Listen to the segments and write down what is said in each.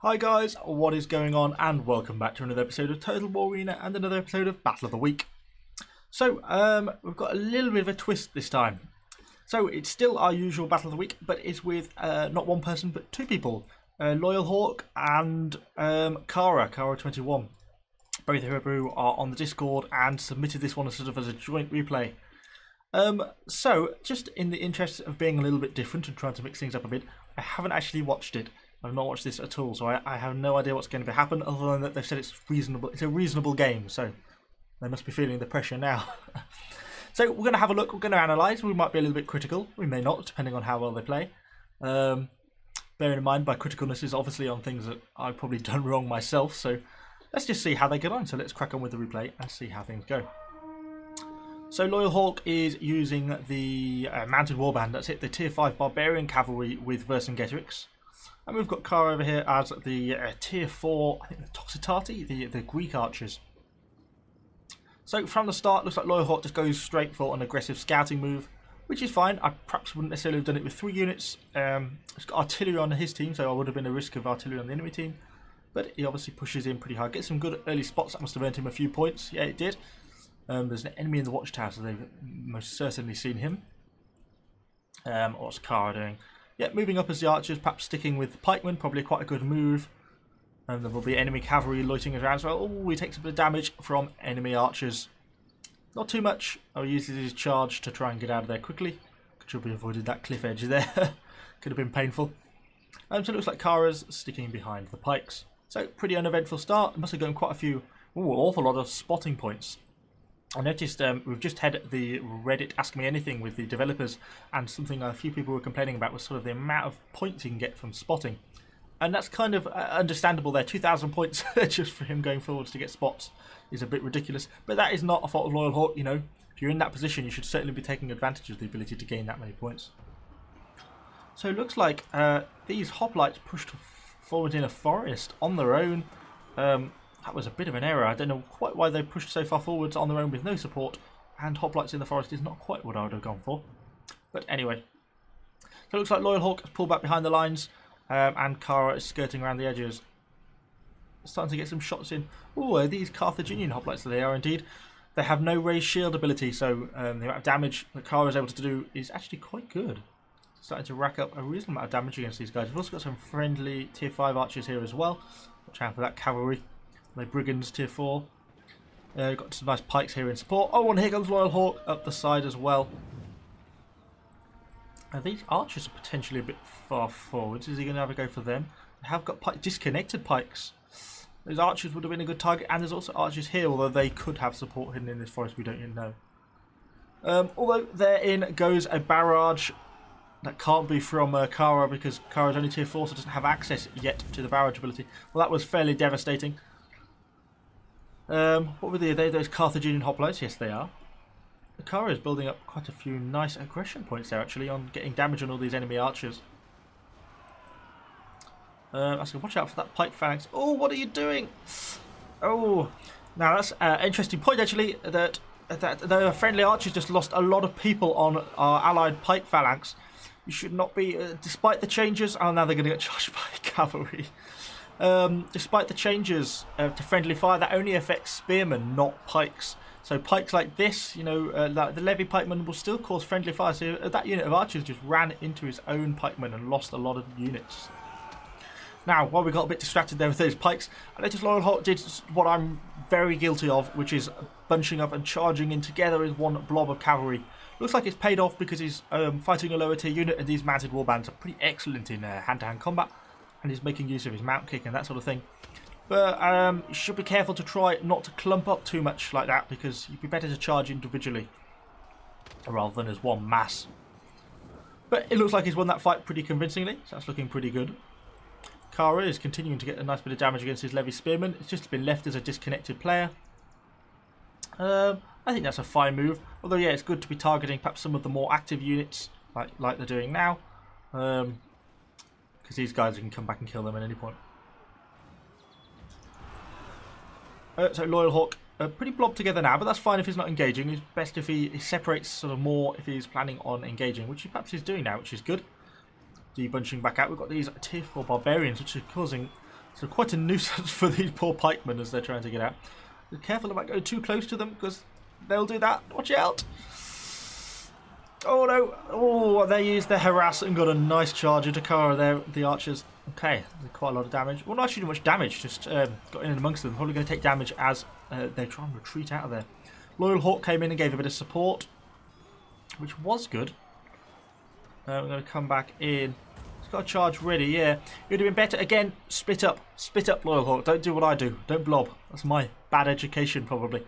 Hi guys, what is going on, and welcome back to another episode of Total War Arena and another episode of Battle of the Week. So, we've got a little bit of a twist this time. So, it's still our usual Battle of the Week, but it's with not one person, but two people. Loyal Hawk and Kara21. Both who are on the Discord and submitted this one as a joint replay. So, just in the interest of being a little bit different and trying to mix things up a bit, I haven't actually watched it. I've not watched this at all, so I have no idea what's going to happen, other than that they've said it's reasonable. It's a reasonable game, so they must be feeling the pressure now. So we're going to have a look. We're going to analyse. We might be a little bit critical. We may not, depending on how well they play. Bearing in mind, by criticalness is obviously on things that I've probably done wrong myself. So let's just see how they get on. So let's crack on with the replay and see how things go. So Loyal Hawk is using the Mounted Warband. That's it, the Tier 5 Barbarian Cavalry with Vercingetorix. And we've got Kara over here as the Tier 4, I think the Toxitati, the Greek archers. So from the start, looks like Loyal Hawk just goes straight for an aggressive scouting move, which is fine. I perhaps wouldn't necessarily have done it with 3 units. He's got artillery on his team, so I would have been a risk of artillery on the enemy team. But he obviously pushes in pretty hard. Gets some good early spots. That must have earned him a few points. Yeah, it did. There's an enemy in the watchtower, so they've most certainly seen him. What's Kara doing? Yeah, moving up as the archers, perhaps sticking with the pikemen, probably quite a good move. And there will be enemy cavalry loitering around as well. Oh, he takes a bit of damage from enemy archers. Not too much. Oh, he uses his charge to try and get out of there quickly. Could have avoided that cliff edge there. Could have been painful. So it looks like Kara's sticking behind the pikes. So, pretty uneventful start. Must have gotten quite a few, an awful lot of spotting points. I noticed we've just had the Reddit Ask Me Anything with the developers, and something a few people were complaining about was sort of the amount of points you can get from spotting. And that's kind of understandable there. 2,000 points just for him going forwards to get spots is a bit ridiculous. But that is not a fault of Loyal Hawk, you know. If you're in that position, you should certainly be taking advantage of the ability to gain that many points. So it looks like these hoplites pushed forward in a forest on their own. That was a bit of an error. I don't know quite why they pushed so far forwards on their own with no support, and hoplites in the forest is not quite what I would have gone for. But anyway. So it looks like Loyal Hawk has pulled back behind the lines, and Kara is skirting around the edges. Starting to get some shots in. Oh, are these Carthaginian hoplites? They are indeed. They have no raised shield ability, so the amount of damage that Kara is able to do is actually quite good. Starting to rack up a reasonable amount of damage against these guys. We've also got some friendly Tier 5 archers here as well. Watch out for that cavalry. The Brigands Tier 4. Got some nice pikes here in support. Oh, and here comes Loyal Hawk up the side as well. These archers are potentially a bit far forwards. Is he going to have a go for them? They have got disconnected pikes. Those archers would have been a good target. And there's also archers here, although they could have support hidden in this forest. We don't even know. Although therein goes a barrage. That can't be from Kara, because Kara's only Tier 4, so doesn't have access yet to the barrage ability. Well, that was fairly devastating. What were they? Are they those Carthaginian hoplites? Yes, they are. Kara is building up quite a few nice aggression points there, actually, on getting damage on all these enemy archers. I was going to watch out for that pike phalanx. Oh, what are you doing? Oh, now that's an interesting point, actually, that the friendly archers just lost a lot of people on our allied pike phalanx. You should not be, despite the changes. Oh, now they're going to get charged by cavalry. Despite the changes to friendly fire, that only affects spearmen, not pikes. So pikes like this, you know, like the Levy pikeman will still cause friendly fire. So that unit of archers just ran into his own pikeman and lost a lot of units. Now, while we got a bit distracted there with those pikes, I noticed Loyal Hawk did what I'm very guilty of, which is bunching up and charging in together as one blob of cavalry. Looks like it's paid off because he's fighting a lower tier unit, and these mounted warbands are pretty excellent in hand-to-hand combat. And he's making use of his mount kick and that sort of thing. But you should be careful to try not to clump up too much like that, because you'd be better to charge individually rather than as one mass. But it looks like he's won that fight pretty convincingly, so that's looking pretty good. Kara is continuing to get a nice bit of damage against his Levy Spearman. It's just been left as a disconnected player. I think that's a fine move. Although, yeah, it's good to be targeting perhaps some of the more active units, like they're doing now. Because these guys can come back and kill them at any point. So Loyal Hawk pretty blobbed together now, but that's fine if he's not engaging. It's best if he separates sort of more if he's planning on engaging, which he perhaps is doing now, which is good. Debunching back out. We've got these Tier 4 barbarians, which are causing So quite a nuisance for these poor pikemen as they're trying to get out. Be careful about going too close to them because they'll do that. Watch out! Oh no! Oh, they used their harass and got a nice charge into Takara there, the archers. Okay, quite a lot of damage. Well, not actually much damage, just got in amongst them. Probably going to take damage as they try and retreat out of there. Loyal Hawk came in and gave a bit of support, which was good. We're going to come back in. It's got a charge ready, yeah. It would have been better. Again, split up. Split up, Loyal Hawk. Don't do what I do. Don't blob. That's my bad education, probably.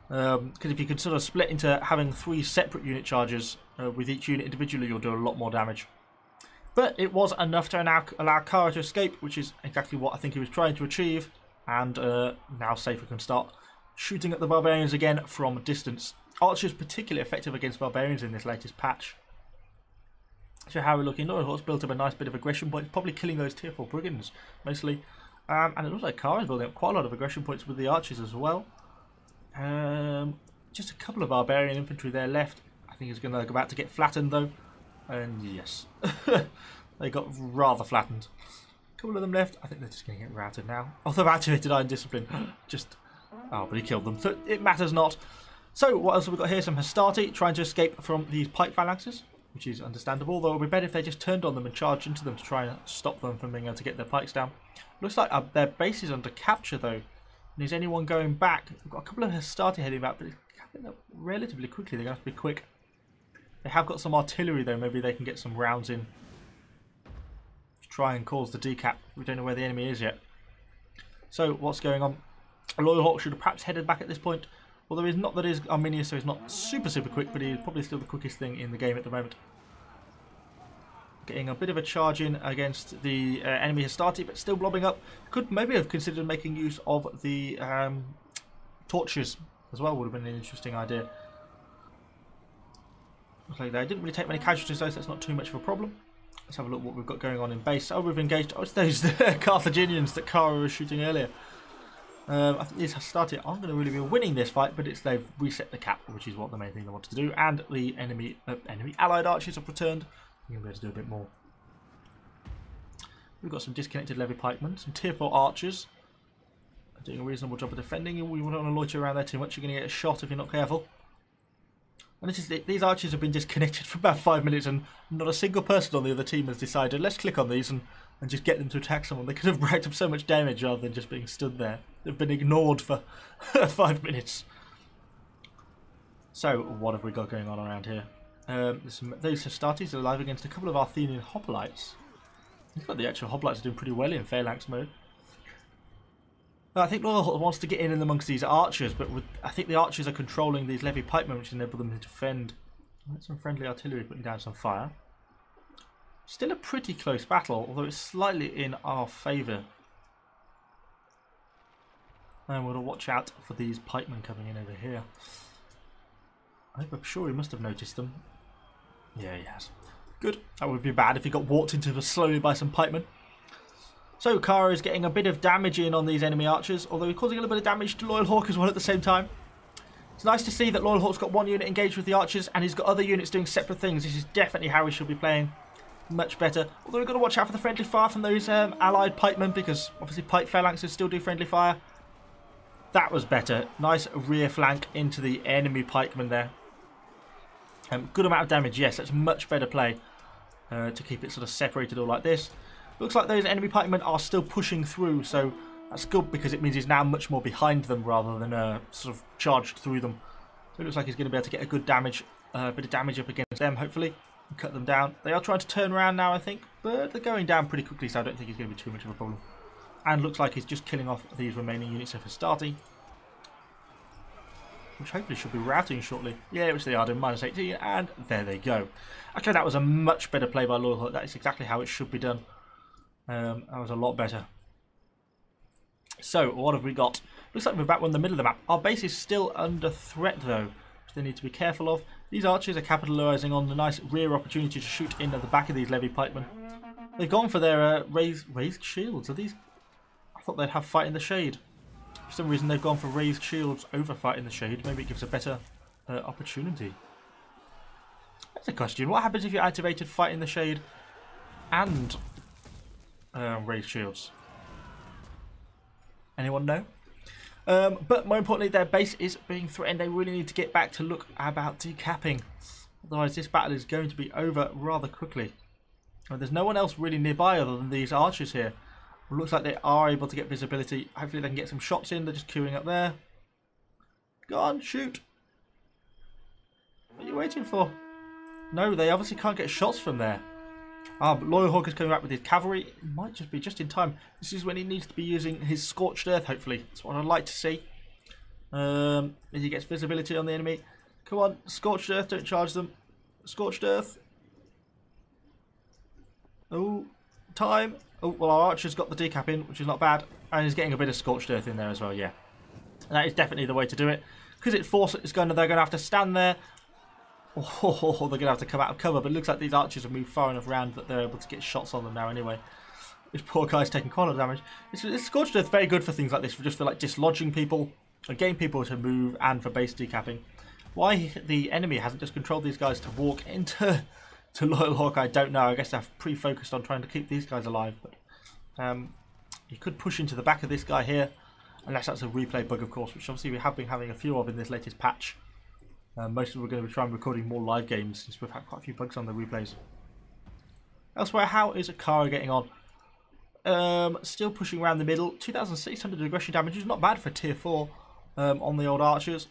Because if you could sort of split into having 3 separate unit charges with each unit individually, you'll do a lot more damage. But it was enough to allow Kara to escape, which is exactly what I think he was trying to achieve. And now Safer can start shooting at the barbarians again from distance. Archers particularly effective against barbarians in this latest patch. So how we're looking, Loyal Hawk's built up a nice bit of aggression points, probably killing those tier 4 brigands mostly. And it looks like Kara's building up quite a lot of aggression points with the archers as well. Just a couple of barbarian infantry there left. I think he's going to go about to get flattened though. And yes, they got rather flattened. A couple of them left. I think they're just going to get routed now. Oh, they've activated Iron Discipline. Oh, but he killed them. So it matters not. So what else have we got here? Some Hastati trying to escape from these pike phalanxes, which is understandable. Though it would be better if they just turned on them and charged into them to try and stop them from being able to get their pikes down. Looks like their base is under capture though. And is anyone going back? We've got a couple of Hastati heading back, but it's happening up relatively quickly. They're going to have to be quick. They have got some artillery though. Maybe they can get some rounds in to try and cause the decap. We don't know where the enemy is yet. So what's going on? Loyal Hawk should have perhaps headed back at this point. Although he's not that is Arminius, so he's not super quick, but he's probably still the quickest thing in the game at the moment. Getting a bit of a charge in against the enemy Hastati, but still blobbing up. Could maybe have considered making use of the torches as well. Would have been an interesting idea. Looks like they didn't really take many casualties though, so that's not too much of a problem. Let's have a look what we've got going on in base. Oh, we've engaged. Oh, it's those Carthaginians that Kara was shooting earlier. I think these Hastati aren't going to really be winning this fight, but they've reset the cap, which is what the main thing they wanted to do. And the enemy allied archers have returned. You're going to be able to do a bit more. We've got some disconnected levy pikemen, some tier 4 archers. Doing a reasonable job of defending you. We don't want to loiter around there too much. You're going to get a shot if you're not careful. And these archers have been disconnected for about 5 minutes, and not a single person on the other team has decided, let's click on these and just get them to attack someone. They could have racked up so much damage rather than just being stood there. They've been ignored for 5 minutes. So, what have we got going on around here? Those Hastatis are alive against a couple of Arthenian hoplites. Looks like the actual hoplites are doing pretty well in phalanx mode. I think Loyal Hawk wants to get in amongst these archers, but I think the archers are controlling these levy pikemen, which enable them to defend. Some friendly artillery putting down some fire. Still a pretty close battle, although it's slightly in our favour. And we'll watch out for these pikemen coming in over here. I'm sure he must have noticed them. Yeah, he has. Good. That would be bad if he got walked into slowly by some pikemen. So Kara is getting a bit of damage in on these enemy archers, although he's causing a little bit of damage to Loyal Hawk as well at the same time. It's nice to see that Loyal Hawk's got one unit engaged with the archers and he's got other units doing separate things. This is definitely how he should be playing. Much better. Although we've got to watch out for the friendly fire from those allied pikemen, because obviously pike phalanxes still do friendly fire. That was better. Nice rear flank into the enemy pikemen there. Good amount of damage, yes. That's much better play to keep it sort of separated all like this. Looks like those enemy pikemen are still pushing through, so that's good because it means he's now much more behind them rather than sort of charged through them. So it looks like he's going to be able to get a good damage, bit of damage up against them, hopefully, and cut them down. They are trying to turn around now, I think, but they're going down pretty quickly, so I don't think it's going to be too much of a problem. And looks like he's just killing off these remaining units of Hastati, which hopefully should be routing shortly. Yeah, which they are doing, minus 18, and there they go. Okay, that was a much better play by Loyal Hawk. That is exactly how it should be done. That was a lot better. So, what have we got? Looks like we're back in the middle of the map. Our base is still under threat, though, which they need to be careful of. These archers are capitalising on the nice rear opportunity to shoot in at the back of these levy pikemen. They've gone for their raised shields. Are these? I thought they'd have fight in the shade. For some reason, they've gone for raised shields over fight in the shade. Maybe it gives a better opportunity. That's a question. What happens if you activated fight in the shade and raised shields? Anyone know? But more importantly, their base is being threatened. They really need to get back to look about decapping. Otherwise, this battle is going to be over rather quickly. And there's no one else really nearby other than these archers here. It looks like they are able to get visibility. Hopefully they can get some shots in. They're just queuing up there. Go on, shoot. What are you waiting for? No, they obviously can't get shots from there. But Loyalhawk is coming back with his cavalry. It might just be just in time. This is when he needs to be using his Scorched Earth, hopefully. That's what I'd like to see. As he gets visibility on the enemy. Come on, Scorched Earth, don't charge them. Scorched Earth. Oh, time. Oh, well, our archer's got the decap in, which is not bad. And he's getting a bit of Scorched Earth in there as well, yeah. And that is definitely the way to do it. Because they're going to have to stand there. Oh, they're going to have to come out of cover, but it looks like these archers have moved far enough around that they're able to get shots on them now anyway. This poor guy's taking quite a lot of damage. This Scorched Earth is very good for things like this, just for like dislodging people, and getting people to move, and for base decapping. Why the enemy hasn't just controlled these guys to walk into Loyalhawk, I don't know. I guess they're pre-focused on trying to keep these guys alive, but you could push into the back of this guy here, unless that's a replay bug, of course, which obviously we have been having a few of in this latest patch. Most of them are going to be trying recording more live games since we've had quite a few bugs on the replays. Elsewhere, how is Akara getting on? Still pushing around the middle. 2,600 aggression damage is not bad for tier 4 on the old archers.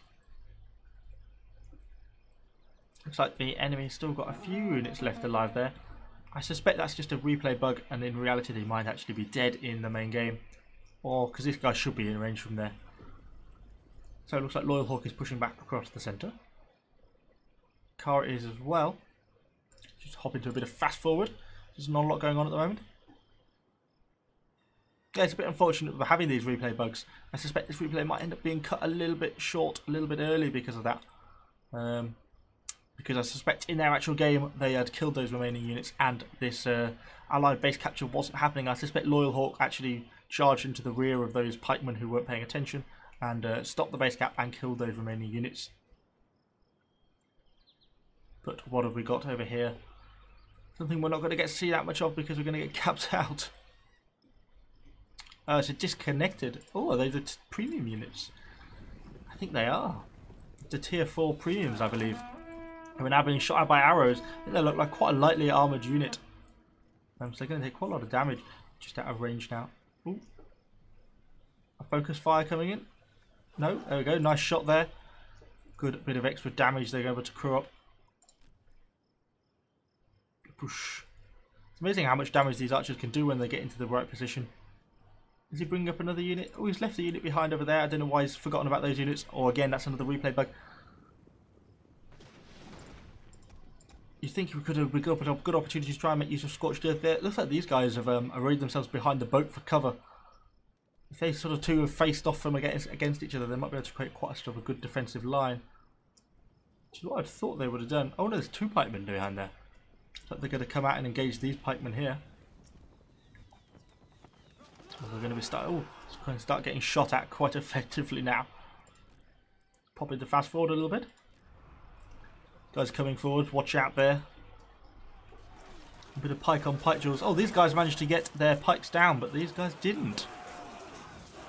Looks like the enemy's still got a few units left alive there. I suspect that's just a replay bug, and in reality they might actually be dead in the main game. Or, because this guy should be in range from there. So it looks like Loyalhawk is pushing back across the centre. Kara is as well. Just hop into a bit of fast forward. There's not a lot going on at the moment. Yeah, it's a bit unfortunate for having these replay bugs. I suspect this replay might end up being cut a little bit short, a little bit early because of that. Because I suspect in their actual game they had killed those remaining units and this allied base capture wasn't happening. I suspect Loyalhawk actually charged into the rear of those pikemen who weren't paying attention and stopped the base cap and killed those remaining units. But what have we got over here? Something we're not going to get to see that much of because we're going to get capped out. It's a disconnected. Oh, are they the premium units? I think they are. The tier 4 premiums, I believe. And we're now being shot at by arrows. I think they look like quite a lightly armoured unit. So they're going to take quite a lot of damage just out of range now. Ooh. A focus fire coming in. No, there we go. Nice shot there. Good bit of extra damage they're able to crew up. Push. It's amazing how much damage these archers can do when they get into the right position. Is he bringing up another unit? Oh, he's left the unit behind over there. I don't know why he's forgotten about those units. Or again, that's another replay bug. You think we could have good opportunities to try and make use of Scorched Earth there. It looks like these guys have arrayed themselves behind the boat for cover. If they sort of two have faced off from against each other, they might be able to create quite a good defensive line. Which is what I thought they would have done. Oh no, there's 2 pikemen behind there. Looks like they're going to come out and engage these pikemen here. We're going to start getting shot at quite effectively now. Pop into fast forward a little bit. Guys coming forward, watch out there. A bit of pike on pike duels. Oh, these guys managed to get their pikes down, but these guys didn't.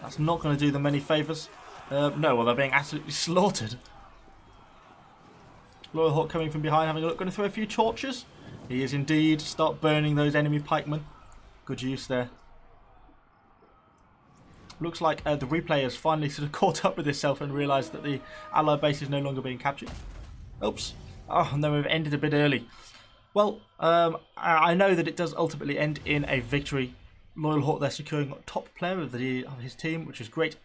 That's not going to do them any favours. No, well, they're being absolutely slaughtered. Loyalhawk coming from behind, having a look. Going to throw a few torches. He is indeed. Start burning those enemy pikemen. Good use there. Looks like the replay has finally sort of caught up with itself and realised that the allied base is no longer being captured. Oops. Oh, and then we've ended a bit early. Well, I know that it does ultimately end in a victory. Loyalhawk, they're securing top player of his team, which is great.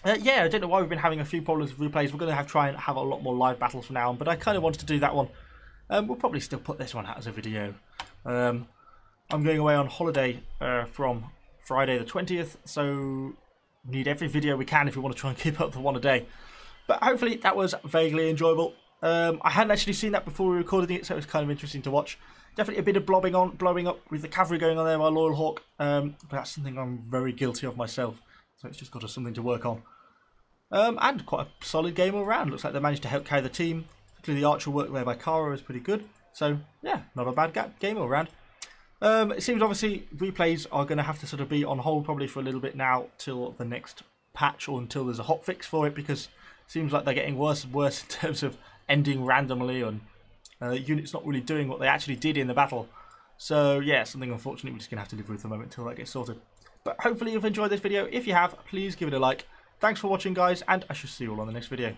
Yeah, I don't know why we've been having a few problems with replays. We're going to try and have a lot more live battles from now on, but I kind of wanted to do that one. We'll probably still put this one out as a video. I'm going away on holiday from Friday the 20th, so we need every video we can if we want to try and keep up the one a day. But hopefully that was vaguely enjoyable. I hadn't actually seen that before we were recording it, so it was kind of interesting to watch. Definitely a bit of blowing up with the cavalry going on there by Loyalhawk, but that's something I'm very guilty of myself, so it's just got us something to work on. And quite a solid game all round. Looks like they managed to help carry the team. Particularly the archer work there by Kara is pretty good. So yeah, not a bad game all round. It seems obviously replays are going to have to sort of be on hold probably for a little bit now till the next patch or until there's a hotfix for it, because it seems like they're getting worse and worse in terms of ending randomly and units not really doing what they actually did in the battle. So yeah, something unfortunately we're just going to have to live with for the moment until that gets sorted. But hopefully you've enjoyed this video. If you have, please give it a like. Thanks for watching, guys, and I shall see you all on the next video.